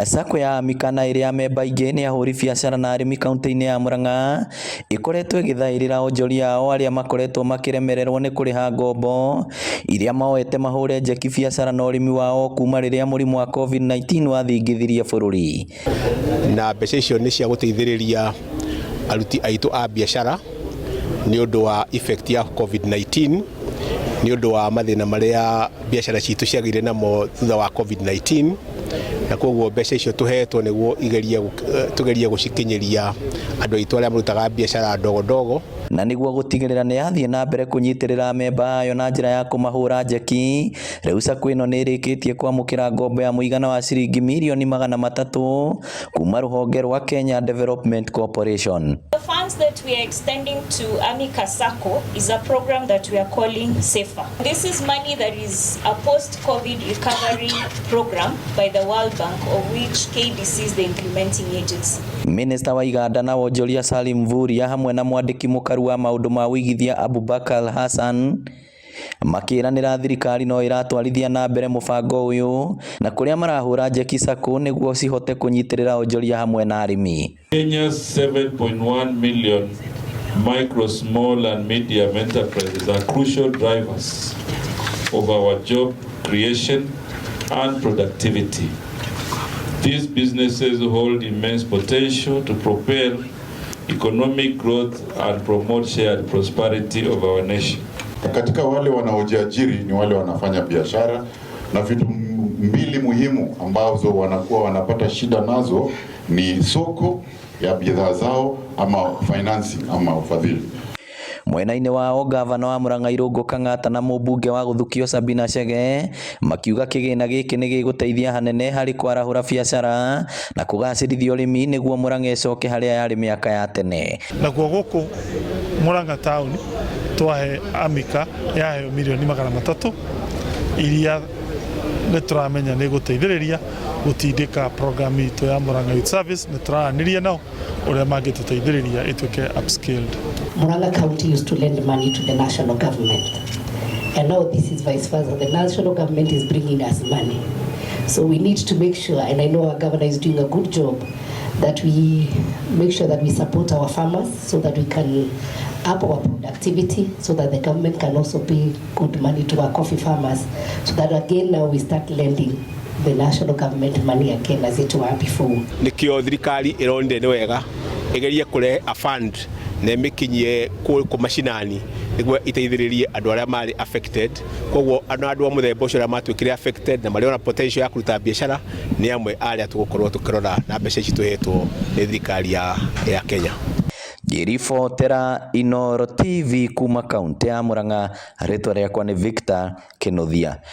Sako ya Amikana iria memba ingĩ nĩ ahũri biacara na arĩmi kaunti-inĩ ya Murang'a ikoretwo igĩthaĩrĩra onjoria ao arĩa makoretwo makiremererwo nĩ kũrĩha ngombo iria maoete mahũre njeki biacara na ũrĩmi wao kuma rĩrĩa mũrimũ wa COVID-19 wathingithirie bũrũri. Na mbeca icio nĩ cia gũteithĩrĩria aruti aitũ a biacara nĩ ũndũ wa effect ya COVID-19, nĩ ũndũ wa mathĩna marĩa biacara citũ ciagĩire namo thutha wa COVID-19, na koguo mbeca icio tuhetwo nĩguo tugerie gũcikinyĩria andũ aitũ arĩa marutaga biacara ndogo na nĩguo gũtigĩrĩra nĩ yathiĩ na mbere kũnyitĩrĩra memba ayo na njĩra ya kũmahũra njeki. Rĩu Sako ĩno nĩ ĩrĩkĩtie kwamũkĩra ngombo ya mũigana wa ciringi mirioni 300 kuma rũhonge rwa Kenya Development Corporation. The funds that we are extending to Amika Sako is a program that we are calling SAFER. This is money that is a post-COVID recovery program by the World Bank, of which KDC is the implementing agency. Minister wa Iganda na wonjoria Salim Mvurya hamwe na mwandĩki mũkaru wa maũndũ ma wĩigithia Abubakar Hassan makĩranĩra thirikari no ĩratwarithia na mbere mũbango ũyũ na kũrĩa marahũra njeki Sako nĩguo cihote kũnyitĩrĩra onjoria hamwe na arĩmi. Kenya's 7.1 million micro, small and medium enterprises are crucial drivers of our job creation and productivity. These businesses hold immense potential to propel economic growth and promote shared prosperity of our nation. Katika wale wanaojiajiri ni wale wanafanya biashara, na vitu mbili muhimu ambazo wanakuwa wanapata shida nazo ni soko ya bidhaa zao ama financing ama ufadhili. Mwena-inĩ wao gavana wa Murang'a Irũngũ Kang'ata na mũmbunge wa Gũthukio Sabina Chege makiuga kĩgĩna gĩkĩ nĩ gĩgũteithia hanene harĩ kwarahũra biacara na kũgacĩrithia ũrĩmi nĩguo Murang'a ĩcoke harĩa yarĩ mĩaka ya tene. Naguo gũkũ Murang'a town twahe Amika yahe mirioni 300 iria nĩtũramenya nĩ gũteithĩrĩria gũtindĩka program itũ ya Murang'a Youth Service. Nĩtũranĩria nao ũrĩa mangĩtũteithĩrĩria ĩtuĩke upscaled. Murang'a County used to lend money to the national government, and now this is vice versa. The national government is bringing us money, so we need to make sure, and I know our governor is doing a good job, that we make sure that we support our farmers so that we can up our productivity, so that the government can also pay good money to our coffee farmers, so that again now we start lending the national government money again as it were before. Nikio thirikari ironde nĩ wega igerie kũrehe a fund na mikinyie ku mashinani nĩguo iteithĩrĩrie andũ arĩa marĩ affected. Koguo andũ a mũthemba ũcio arĩa matuĩkire affected na marĩ na potential ya kũruta biacara nĩ amwe arĩa tũgũkorwo tũkĩrora na mbeca ici tũhetwo nĩ thirikari ya Kenya. Ngĩribotera Inooro TV kuma kaunti ya Murang'a, rĩtwa rĩakwa nĩ Victor Kĩnuthia.